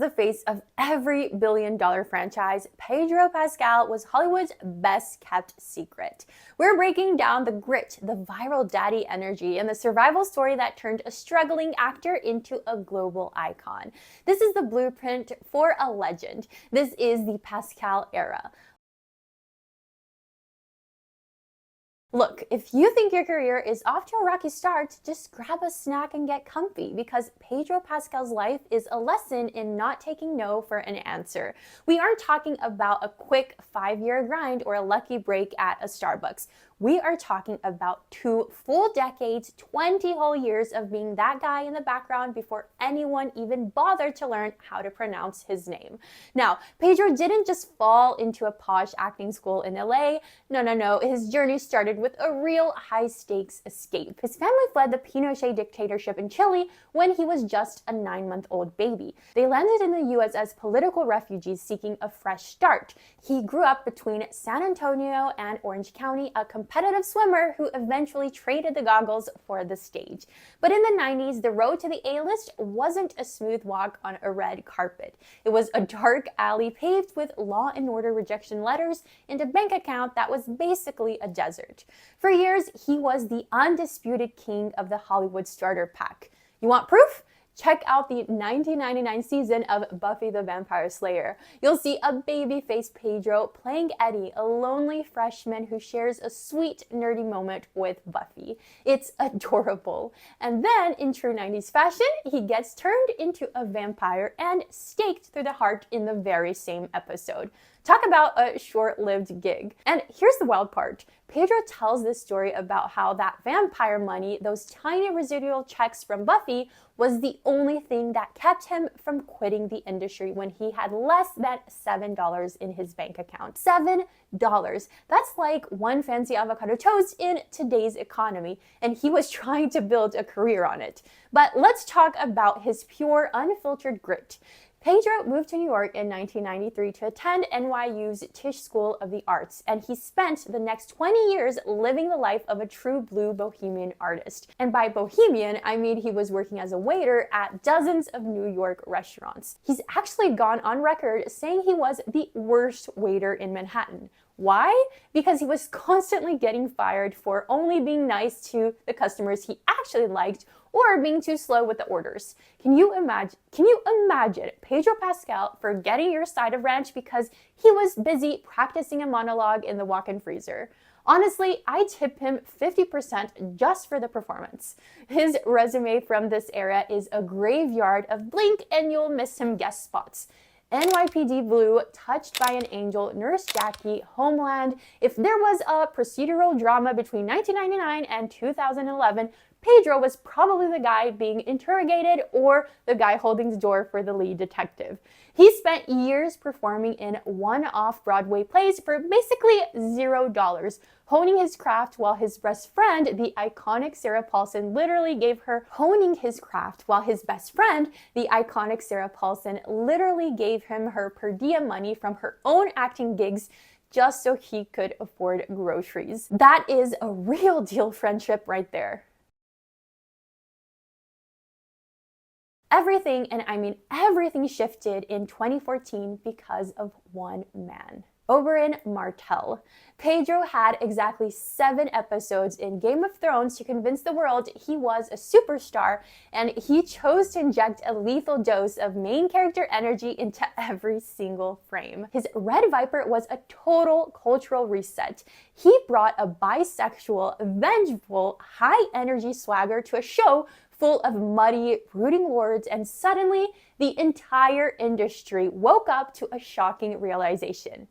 the face of every billion-dollar franchise, Pedro Pascal was Hollywood's best-kept secret. We're breaking down the grit, the viral daddy energy, and the survival story that turned a struggling actor into a global icon. This is the blueprint for a legend. This is the Pascal era. Look, if you think your career is off to a rocky start, just grab a snack and get comfy, because Pedro Pascal's life is a lesson in not taking no for an answer. We aren't talking about a quick 5-year grind or a lucky break at a Starbucks. We are talking about 2 full decades, 20 whole years of being that guy in the background before anyone even bothered to learn how to pronounce his name. Now, Pedro didn't just fall into a posh acting school in LA. No. His journey started with a real high-stakes escape. His family fled the Pinochet dictatorship in Chile when he was just a 9-month-old baby. They landed in the US as political refugees seeking a fresh start. He grew up between San Antonio and Orange County, a competitive swimmer who eventually traded the goggles for the stage. But in the 90s, the road to the A-list wasn't a smooth walk on a red carpet. It was a dark alley paved with law and order rejection letters and a bank account that was basically a desert. For years, he was the undisputed king of the Hollywood starter pack. You want proof? Check out the 1999 season of Buffy the Vampire Slayer. You'll see a baby-faced Pedro playing Eddie, a lonely freshman who shares a sweet, nerdy moment with Buffy. It's adorable. And then, in true 90s fashion, he gets turned into a vampire and staked through the heart in the very same episode. Talk about a short-lived gig. And here's the wild part. Pedro tells this story about how that vampire money, those tiny residual checks from Buffy, was the only thing that kept him from quitting the industry when he had less than $7 in his bank account. $7. That's like one fancy avocado toast in today's economy, and he was trying to build a career on it. But let's talk about his pure, unfiltered grit. Pedro moved to New York in 1993 to attend NYU's Tisch School of the Arts, and he spent the next 20 years living the life of a true blue bohemian artist. And by bohemian, I mean he was working as a waiter at dozens of New York restaurants. He's actually gone on record saying he was the worst waiter in Manhattan. Why? Because he was constantly getting fired for only being nice to the customers he actually liked or being too slow with the orders. Can you imagine Pedro Pascal forgetting your side of ranch because he was busy practicing a monologue in the walk-in freezer? Honestly, I tip him 50% just for the performance. His resume from this era is a graveyard of blink and you'll miss him guest spots. NYPD Blue, Touched by an Angel, Nurse Jackie, Homeland. If there was a procedural drama between 1999 and 2011, Pedro was probably the guy being interrogated or the guy holding the door for the lead detective. He spent years performing in one-off Broadway plays for basically $0, honing his craft while his best friend, the iconic Sarah Paulson, literally gave her her per diem money from her own acting gigs just so he could afford groceries. That is a real deal friendship right there. Everything, and I mean everything, shifted in 2014 because of one man. Oberyn Martell. Pedro had exactly 7 episodes in Game of Thrones to convince the world he was a superstar, and he chose to inject a lethal dose of main character energy into every single frame. His Red Viper was a total cultural reset. He brought a bisexual, vengeful, high-energy swagger to a show full of muddy, brooding lords, and suddenly the entire industry woke up to a shocking realization.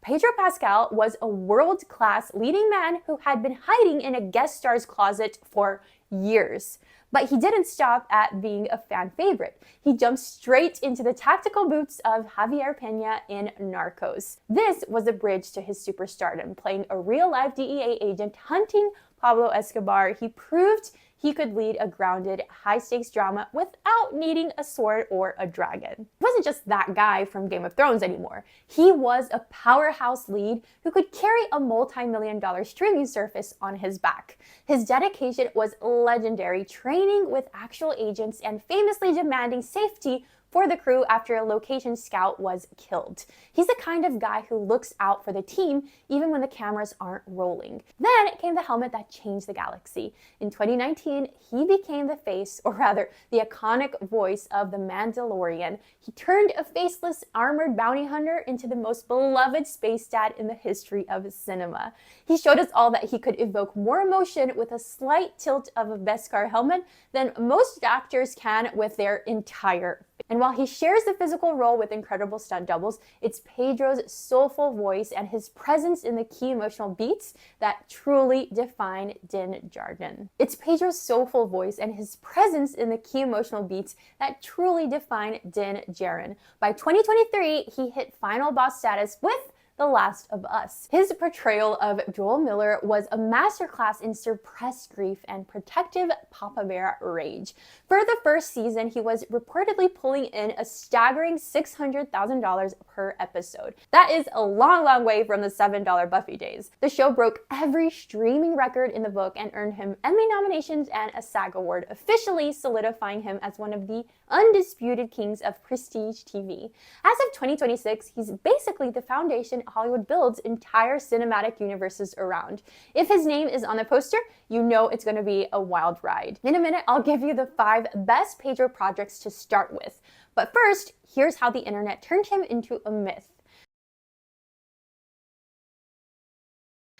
Pedro Pascal was a world-class leading man who had been hiding in a guest star's closet for years. But he didn't stop at being a fan favorite. He jumped straight into the tactical boots of Javier Peña in Narcos. This was a bridge to his superstardom. Playing a real-life DEA agent hunting Pablo Escobar, he proved he could lead a grounded, high-stakes drama without needing a sword or a dragon. He wasn't just that guy from Game of Thrones anymore. He was a powerhouse lead who could carry a multi-million-dollar streaming service on his back. His dedication was legendary, training with actual agents and famously demanding safety for the crew after a location scout was killed. He's the kind of guy who looks out for the team even when the cameras aren't rolling. Then came the helmet that changed the galaxy. In 2019, he became the face, or rather, the iconic voice of the Mandalorian. He turned a faceless, armored bounty hunter into the most beloved space dad in the history of cinema. He showed us all that he could evoke more emotion with a slight tilt of a Beskar helmet than most actors can with their entire. And while he shares the physical role with incredible stunt doubles, it's Pedro's soulful voice and his presence in the key emotional beats that truly define Djarin. It's Pedro's soulful voice and his presence in the key emotional beats that truly define Djarin. By 2023, he hit final boss status with The Last of Us. His portrayal of Joel Miller was a masterclass in suppressed grief and protective Papa Bear rage. For the first season, he was reportedly pulling in a staggering $600,000 per episode. That is a long, long way from the $7 Buffy days. The show broke every streaming record in the book and earned him Emmy nominations and a SAG award, officially solidifying him as one of the undisputed kings of prestige TV. As of 2026, he's basically the foundation Hollywood builds entire cinematic universes around. If his name is on the poster, you know it's going to be a wild ride. In a minute, I'll give you the 5 best Pedro projects to start with. But first, here's how the internet turned him into a myth.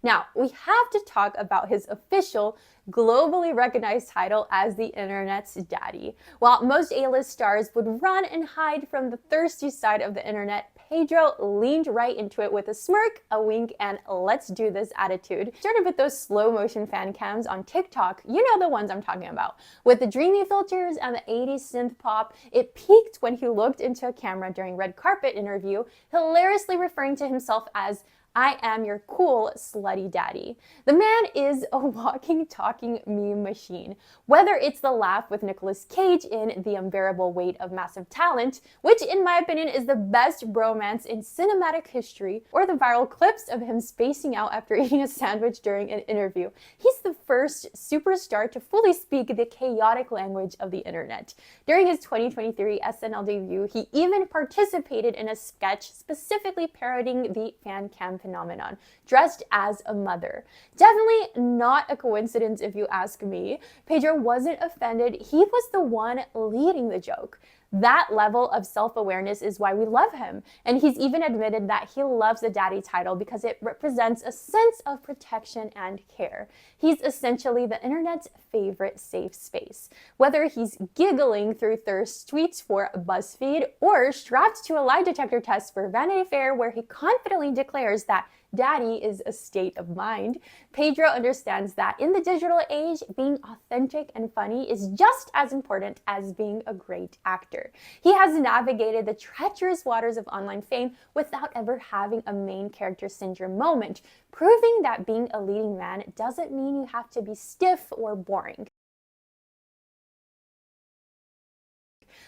Now, we have to talk about his official, globally recognized title as the internet's daddy. While most A-list stars would run and hide from the thirsty side of the internet, Pedro leaned right into it with a smirk, a wink, and let's do this attitude. Started with those slow motion fan cams on TikTok, you know the ones I'm talking about. With the dreamy filters and the 80s synth pop, it peaked when he looked into a camera during red carpet interview, hilariously referring to himself as "I am your cool, slutty daddy." The man is a walking, talking meme machine. Whether it's the laugh with Nicolas Cage in The Unbearable Weight of Massive Talent, which in my opinion is the best bromance in cinematic history, or the viral clips of him spacing out after eating a sandwich during an interview, he's the first superstar to fully speak the chaotic language of the internet. During his 2023 SNL debut, he even participated in a sketch specifically parodying the fan cam phenomenon, dressed as a mother. Definitely not a coincidence if you ask me. Pedro wasn't offended, he was the one leading the joke. That level of self-awareness is why we love him, and he's even admitted that he loves the daddy title because it represents a sense of protection and care. He's essentially the internet's favorite safe space. Whether he's giggling through thirst tweets for BuzzFeed or strapped to a lie detector test for Vanity Fair where he confidently declares that daddy is a state of mind, Pedro understands that in the digital age, being authentic and funny is just as important as being a great actor. He has navigated the treacherous waters of online fame without ever having a main character syndrome moment, proving that being a leading man doesn't mean you have to be stiff or boring.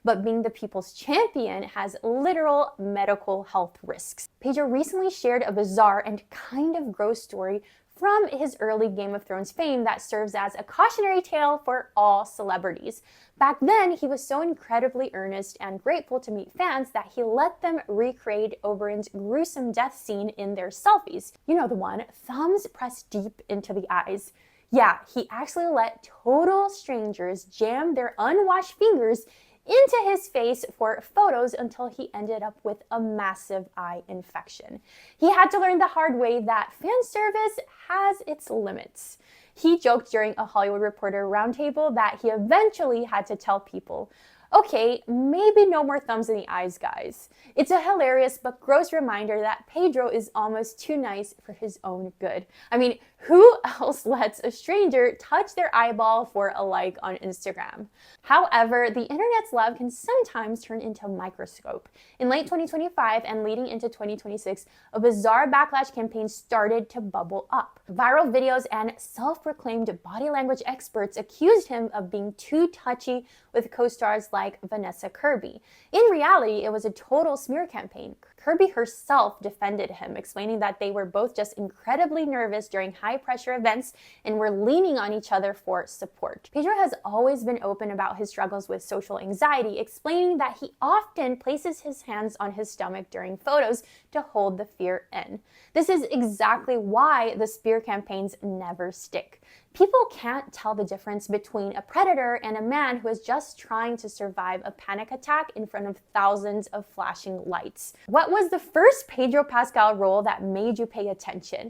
But being the people's champion has literal medical health risks. Pedro recently shared a bizarre and kind of gross story from his early Game of Thrones fame that serves as a cautionary tale for all celebrities. Back then, he was so incredibly earnest and grateful to meet fans that he let them recreate Oberyn's gruesome death scene in their selfies. You know the one, thumbs pressed deep into the eyes. Yeah, he actually let total strangers jam their unwashed fingers into his face for photos until he ended up with a massive eye infection. He had to learn the hard way that fan service has its limits. He joked during a Hollywood Reporter roundtable that he eventually had to tell people, okay, maybe no more thumbs in the eyes, guys. It's a hilarious but gross reminder that Pedro is almost too nice for his own good. I mean, who else lets a stranger touch their eyeball for a like on Instagram? However, the internet's love can sometimes turn into a microscope. In late 2025 and leading into 2026, a bizarre backlash campaign started to bubble up. Viral videos and self-proclaimed body language experts accused him of being too touchy with co-stars like Vanessa Kirby. In reality, it was a total smear campaign. Kirby herself defended him, explaining that they were both just incredibly nervous during high high-pressure events and were leaning on each other for support. Pedro has always been open about his struggles with social anxiety, explaining that he often places his hands on his stomach during photos to hold the fear in. This is exactly why the spear campaigns never stick. People can't tell the difference between a predator and a man who is just trying to survive a panic attack in front of thousands of flashing lights. What was the first Pedro Pascal role that made you pay attention?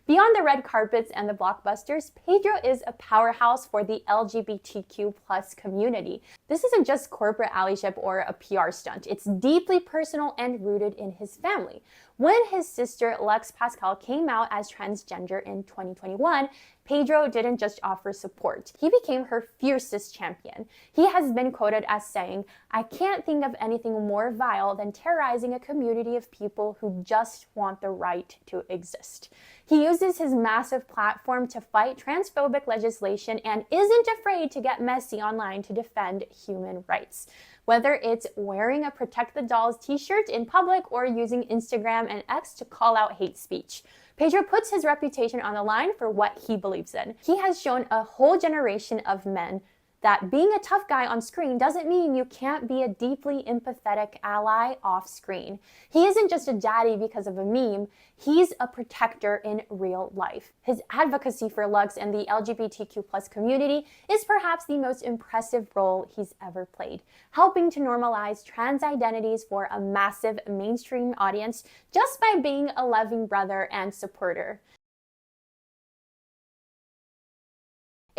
Beyond the red carpets and the blockbusters, Pedro is a powerhouse for the LGBTQ+ community. This isn't just corporate allyship or a PR stunt. It's deeply personal and rooted in his family. When his sister Lex Pascal came out as transgender in 2021, Pedro didn't just offer support. He became her fiercest champion. He has been quoted as saying, "I can't think of anything more vile than terrorizing a community of people who just want the right to exist." He uses his massive platform to fight transphobic legislation and isn't afraid to get messy online to defend human rights. Whether it's wearing a Protect the Dolls t-shirt in public or using Instagram and X to call out hate speech, Pedro puts his reputation on the line for what he believes in. He has shown a whole generation of men that being a tough guy on screen doesn't mean you can't be a deeply empathetic ally off screen. He isn't just a daddy because of a meme, he's a protector in real life. His advocacy for Lux and the LGBTQ+ community is perhaps the most impressive role he's ever played, helping to normalize trans identities for a massive mainstream audience just by being a loving brother and supporter.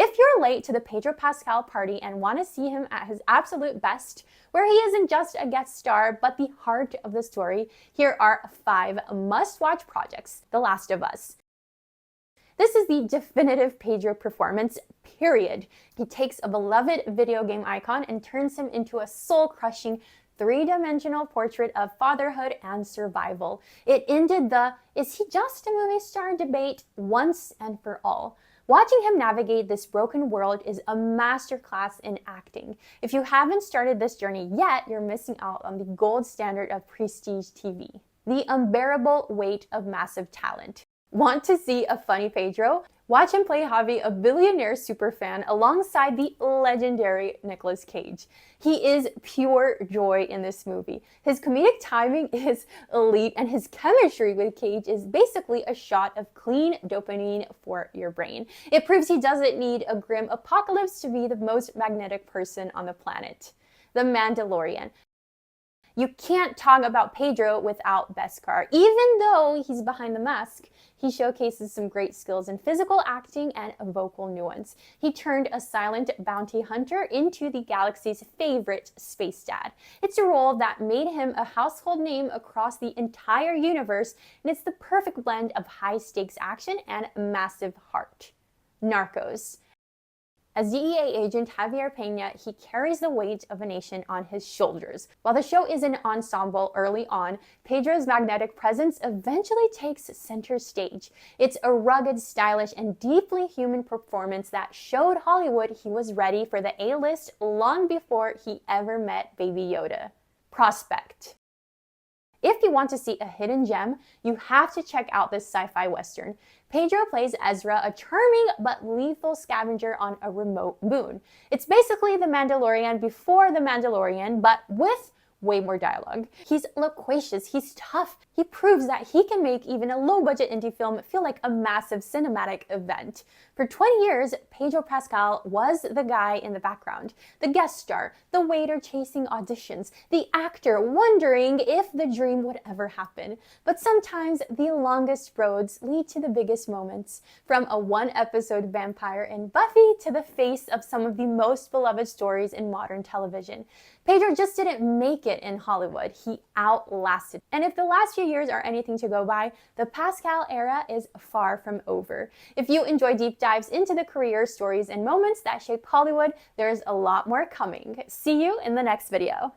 If you're late to the Pedro Pascal party and want to see him at his absolute best, where he isn't just a guest star but the heart of the story, here are 5 must-watch projects. The Last of Us. This is the definitive Pedro performance, period. He takes a beloved video game icon and turns him into a soul-crushing, 3-dimensional portrait of fatherhood and survival. It ended the "is he just a movie star" debate once and for all. Watching him navigate this broken world is a masterclass in acting. If you haven't started this journey yet, you're missing out on the gold standard of prestige TV. The unbearable weight of massive talent. Want to see a funny Pedro? Watch him play Javi, a billionaire superfan, alongside the legendary Nicolas Cage. He is pure joy in this movie. His comedic timing is elite, and his chemistry with Cage is basically a shot of clean dopamine for your brain. It proves he doesn't need a grim apocalypse to be the most magnetic person on the planet. The Mandalorian. You can't talk about Pedro without Beskar. Even though he's behind the mask, he showcases some great skills in physical acting and vocal nuance. He turned a silent bounty hunter into the galaxy's favorite space dad. It's a role that made him a household name across the entire universe, and it's the perfect blend of high-stakes action and massive heart. Narcos. As DEA agent Javier Peña, he carries the weight of a nation on his shoulders. While the show is an ensemble early on, Pedro's magnetic presence eventually takes center stage. It's a rugged, stylish, and deeply human performance that showed Hollywood he was ready for the A-list long before he ever met Baby Yoda. Prospect. If you want to see a hidden gem, you have to check out this sci-fi western. Pedro plays Ezra, a charming but lethal scavenger on a remote moon. It's basically The Mandalorian before The Mandalorian, but with way more dialogue. He's loquacious, he's tough. He proves that he can make even a low-budget indie film feel like a massive cinematic event. For 20 years, Pedro Pascal was the guy in the background, the guest star, the waiter chasing auditions, the actor wondering if the dream would ever happen. But sometimes the longest roads lead to the biggest moments. From a one-episode vampire in Buffy to the face of some of the most beloved stories in modern television. Pedro just didn't make it in Hollywood, he outlasted. And if the last few years are anything to go by, the Pascal era is far from over. If you enjoy deep dives into the career, stories, and moments that shaped Hollywood, there's a lot more coming. See you in the next video.